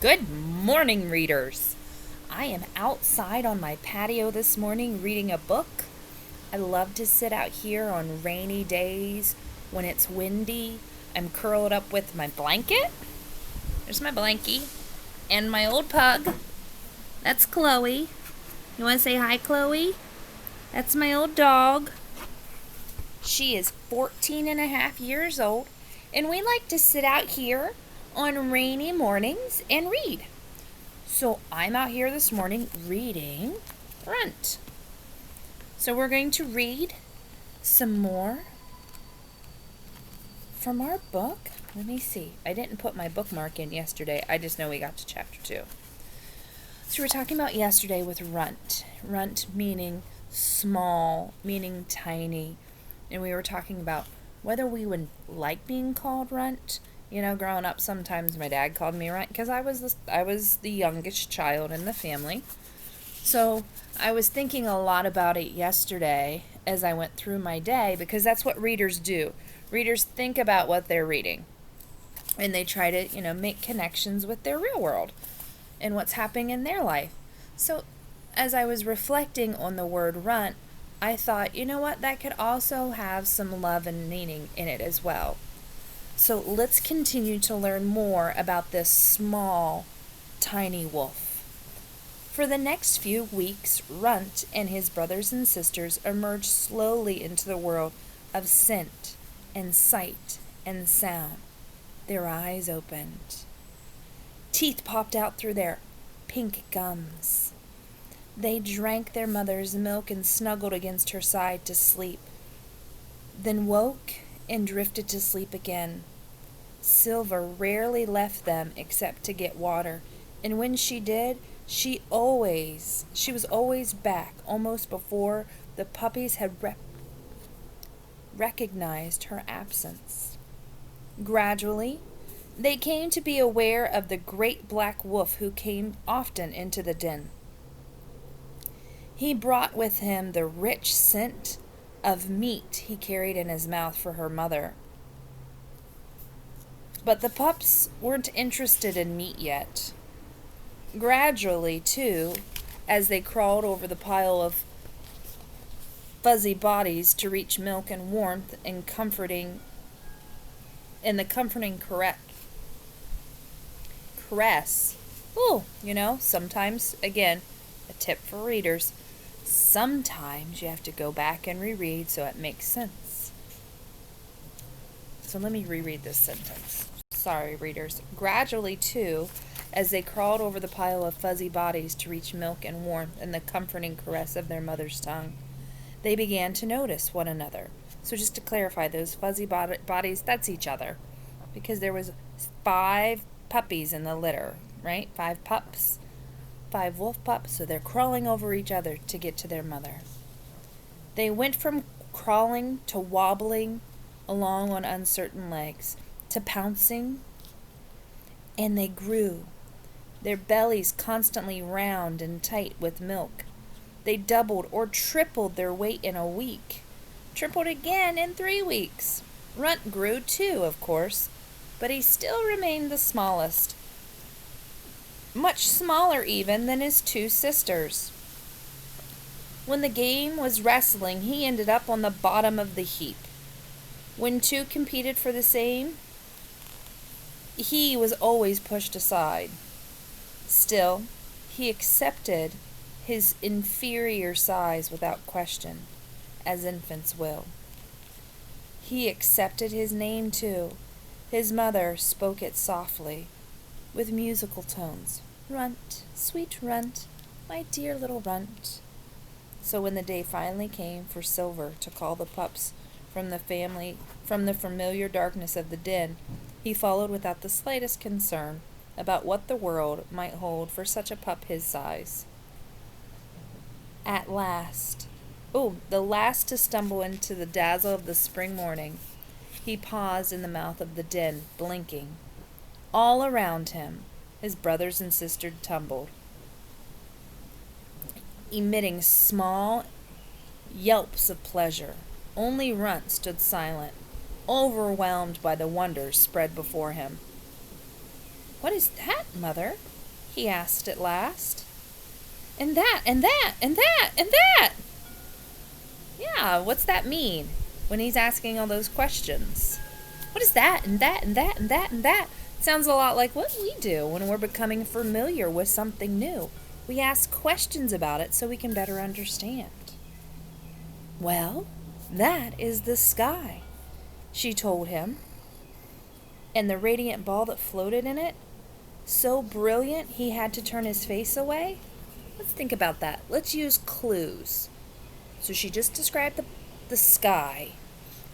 Good morning, readers. I am outside on my patio this morning reading a book. I love to sit out here on rainy days when it's windy. I'm curled up with my blanket. There's my blankie. And my old pug. That's Chloe. You want to say hi, Chloe? That's my old dog. She is 14 and a half years old, and we like to sit out here on rainy mornings and read. So I'm out here this morning reading Runt. So we're going to read some more from our book. Let me see. I didn't put my bookmark in yesterday. I just know we got to chapter 2. So we're talking about yesterday with Runt. Runt meaning small, meaning tiny. And we were talking about whether we would like being called Runt. You know, growing up, sometimes my dad called me Runt because I was the youngest child in the family. So I was thinking a lot about it yesterday as I went through my day, because that's what readers do. Readers think about what they're reading, and they try to, make connections with their real world and what's happening in their life. So as I was reflecting on the word Runt, I thought, you know what, that could also have some love and meaning in it as well. So let's continue to learn more about this small, tiny wolf. For the next few weeks, Runt and his brothers and sisters emerged slowly into the world of scent and sight and sound. Their eyes opened. Teeth popped out through their pink gums. They drank their mother's milk and snuggled against her side to sleep, then woke and drifted to sleep again. Silver rarely left them except to get water, and when she did, she was always back almost before the puppies had recognized her absence. Gradually, they came to be aware of the great black wolf who came often into the den. He brought with him the rich scent of meat he carried in his mouth for her mother. But the pups weren't interested in meat yet. Gradually, too, as they crawled over the pile of fuzzy bodies to reach milk and warmth and the comforting caress. Ooh, sometimes, again, a tip for readers, sometimes you have to go back and reread so it makes sense. So let me reread this sentence. Sorry, readers. Gradually, too, as they crawled over the pile of fuzzy bodies to reach milk and warmth and the comforting caress of their mother's tongue, they began to notice one another. So just to clarify, those fuzzy bodies, that's each other. Because there was 5 puppies in the litter, right? 5 pups. 5 wolf pups, so they're crawling over each other to get to their mother. They went from crawling to wobbling along on uncertain legs to pouncing, and they grew, their bellies constantly round and tight with milk. They doubled or tripled their weight in a week, tripled again in 3 weeks. Runt grew too, of course, but he still remained the smallest, much smaller even than his 2 sisters. When the game was wrestling, he ended up on the bottom of the heap. When 2 competed for the same, he was always pushed aside. Still, he accepted his inferior size without question, as infants will. He accepted his name too. His mother spoke it softly, with musical tones. Runt, sweet Runt, my dear little Runt. So when the day finally came for Silver to call the pups from the familiar darkness of the den, he followed without the slightest concern about what the world might hold for such a pup his size. At last, the last to stumble into the dazzle of the spring morning, he paused in the mouth of the den, blinking. All around him, his brothers and sisters tumbled, emitting small yelps of pleasure. Only Runt stood silent, overwhelmed by the wonders spread before him. "What is that, Mother?" he asked at last. "And that, and that, and that, and that." Yeah, what's that mean when he's asking all those questions? What is that, and that, and that, and that, and that? Sounds a lot like what we do when we're becoming familiar with something new. We ask questions about it so we can better understand. "Well, that is the sky," she told him. "And the radiant ball that floated in it, so brilliant he had to turn his face away." Let's think about that. Let's use clues. So she just described the sky,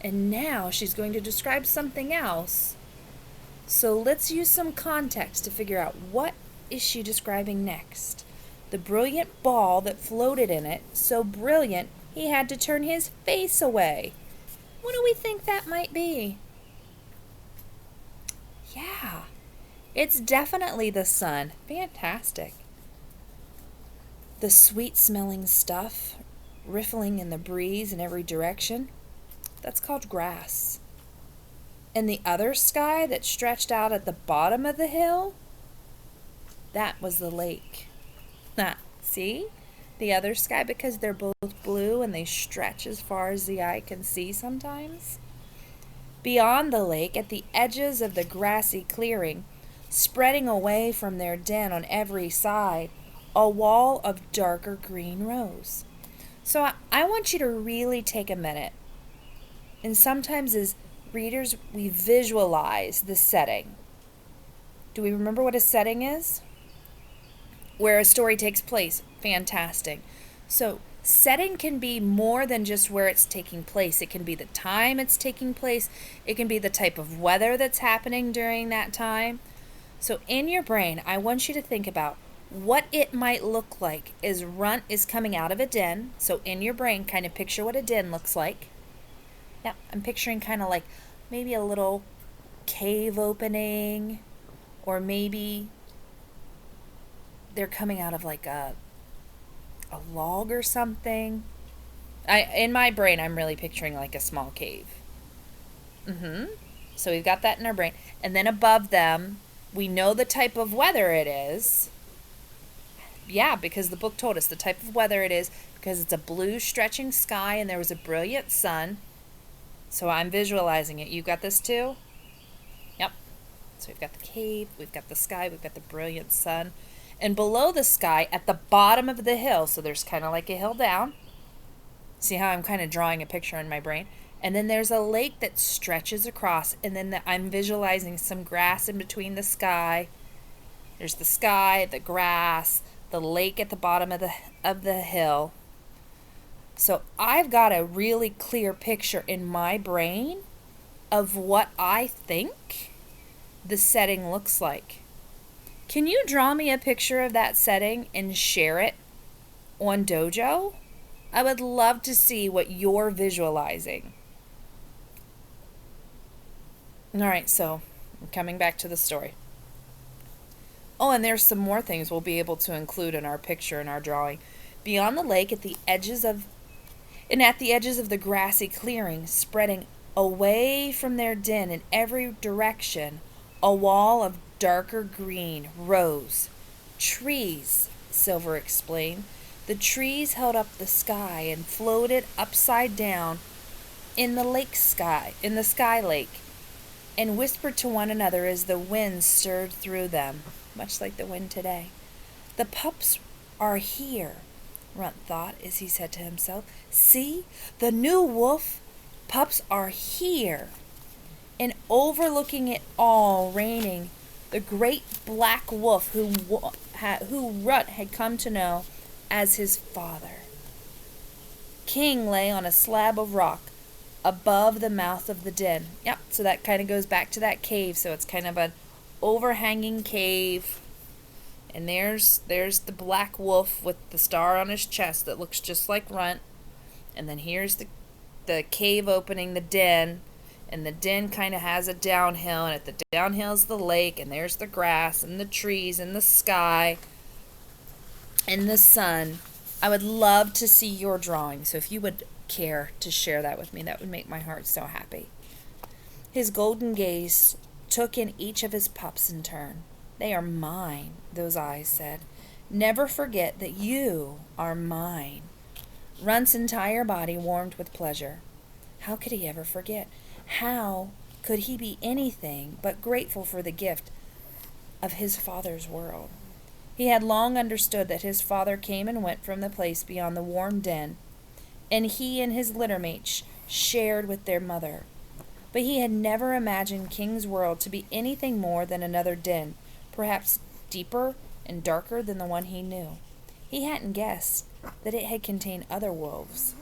and now she's going to describe something else. So let's use some context to figure out what is she describing next. The brilliant ball that floated in it, so brilliant he had to turn his face away. What do we think that might be? Yeah, it's definitely the sun. Fantastic. The sweet-smelling stuff riffling in the breeze in every direction, that's called grass. And the other sky that stretched out at the bottom of the hill, that was the lake. See? The other sky, because they're both blue and they stretch as far as the eye can see sometimes. Beyond the lake, at the edges of the grassy clearing, spreading away from their den on every side, a wall of darker green rose. So I want you to really take a minute. And sometimes as readers, we visualize the setting. Do we remember what a setting is? Where a story takes place. Fantastic. So setting can be more than just where it's taking place. It can be the time it's taking place. It can be the type of weather that's happening during that time. So in your brain, I want you to think about what it might look like as Runt is coming out of a den. So in your brain, kind of picture what a den looks like. Yeah, I'm picturing kind of like maybe a little cave opening, or maybe they're coming out of like a log or something. In my brain, I'm really picturing like a small cave. So we've got that in our brain. And then above them, we know the type of weather it is. Yeah, because the book told us the type of weather it is, because it's a blue stretching sky and there was a brilliant sun. So I'm visualizing it. You got this too? Yep. So we've got the cave, we've got the sky, we've got the brilliant sun. And below the sky, at the bottom of the hill, so there's kind of like a hill down. See how I'm kind of drawing a picture in my brain? And then there's a lake that stretches across, and then I'm visualizing some grass in between the sky. There's the sky, the grass, the lake at the bottom of the hill. So I've got a really clear picture in my brain of what I think the setting looks like. Can you draw me a picture of that setting and share it on Dojo? I would love to see what you're visualizing. All right, so coming back to the story. Oh, and there's some more things we'll be able to include in our picture and our drawing. Beyond the lake, at the edges of the grassy clearing, spreading away from their den in every direction, a wall of darker green rose. Trees, Silver explained. The trees held up the sky and floated upside down in the sky lake, and whispered to one another as the wind stirred through them, much like the wind today. The pups are here, Runt thought as he said to himself. See, the new wolf pups are here. And overlooking it all, reigning, the great black wolf who Runt had come to know as his father. King lay on a slab of rock above the mouth of the den. Yep, so that kind of goes back to that cave. So it's kind of an overhanging cave. And there's the black wolf with the star on his chest that looks just like Runt. And then here's the cave opening, the den. And the den kind of has a downhill. And at the downhill is the lake. And there's the grass and the trees and the sky and the sun. I would love to see your drawing. So if you would care to share that with me, that would make my heart so happy. His golden gaze took in each of his pups in turn. They are mine, those eyes said. Never forget that you are mine. Runt's entire body warmed with pleasure. How could he ever forget? How could he be anything but grateful for the gift of his father's world? He had long understood that his father came and went from the place beyond the warm den, and he and his littermates shared with their mother. But he had never imagined King's world to be anything more than another den, perhaps deeper and darker than the one he knew. He hadn't guessed that it had contained other wolves.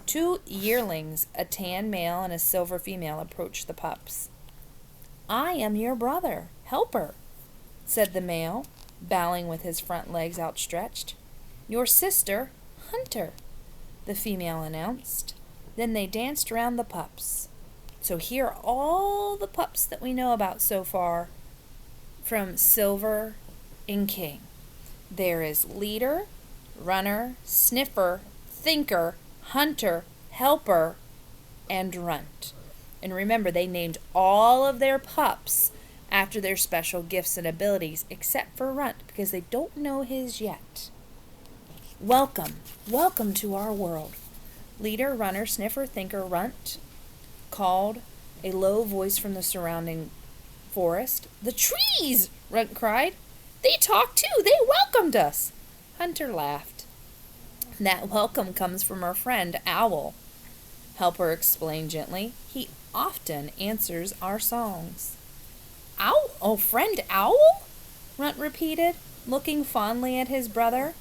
2 yearlings, a tan male and a silver female, approached the pups. "I am your brother, Helper," said the male, bowing with his front legs outstretched. "Your sister, Hunter," the female announced. Then they danced round the pups. So here are all the pups that we know about so far from Silver and King. There is Leader, Runner, Sniffer, Thinker, Hunter, Helper, and Runt. And remember, they named all of their pups after their special gifts and abilities, except for Runt, because they don't know his yet. Welcome, welcome to our world. Leader, Runner, Sniffer, Thinker, Runt, called a low voice from the surrounding forest. "The trees!" Runt cried. "They talked too! They welcomed us!" Hunter laughed. "That welcome comes from our friend Owl," Helper explained gently. "He often answers our songs." "Owl? Oh, friend Owl?" Runt repeated, looking fondly at his brother.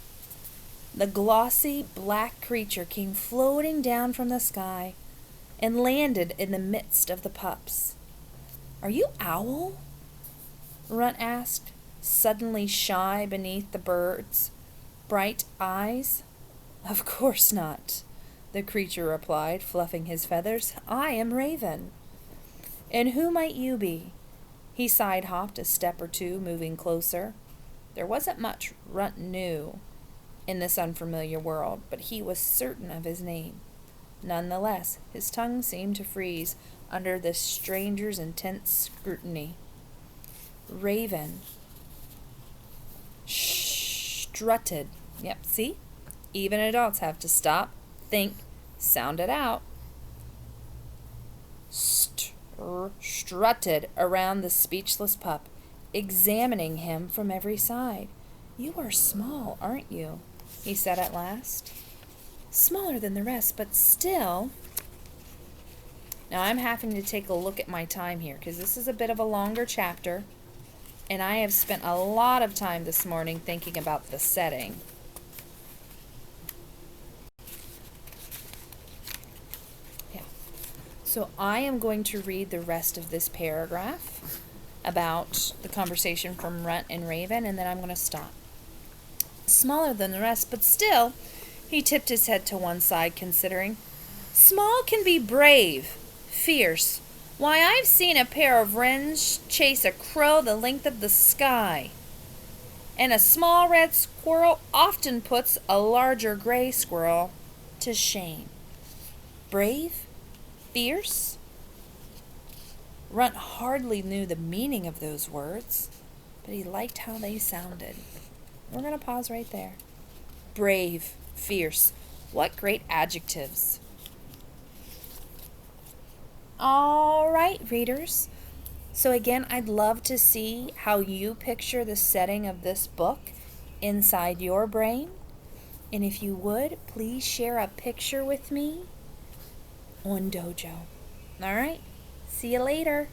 The glossy black creature came floating down from the sky and landed in the midst of the pups. "Are you Owl?" Runt asked, suddenly shy beneath the bird's bright eyes. "Of course not," the creature replied, fluffing his feathers. "I am Raven." "And who might you be?" He side-hopped a step or two, moving closer. There wasn't much Runt knew in this unfamiliar world, but he was certain of his name. Nonetheless, his tongue seemed to freeze under the stranger's intense scrutiny. Raven strutted. Yep, see? Even adults have to stop, think, sound it out. Strutted around the speechless pup, examining him from every side. "You are small, aren't you?" he said at last. "Smaller than the rest, but still..." Now I'm having to take a look at my time here because this is a bit of a longer chapter, and I have spent a lot of time this morning thinking about the setting. Yeah. So I am going to read the rest of this paragraph about the conversation from Runt and Raven, and then I'm going to stop. "Smaller than the rest, but still..." He tipped his head to one side, considering. "Small can be brave, fierce. Why, I've seen a pair of wrens chase a crow the length of the sky. And a small red squirrel often puts a larger gray squirrel to shame. Brave? Fierce?" Runt hardly knew the meaning of those words, but he liked how they sounded. We're going to pause right there. Brave, fierce. What great adjectives. All right, readers. So again, I'd love to see how you picture the setting of this book inside your brain. And if you would, please share a picture with me on Dojo. All right, see you later.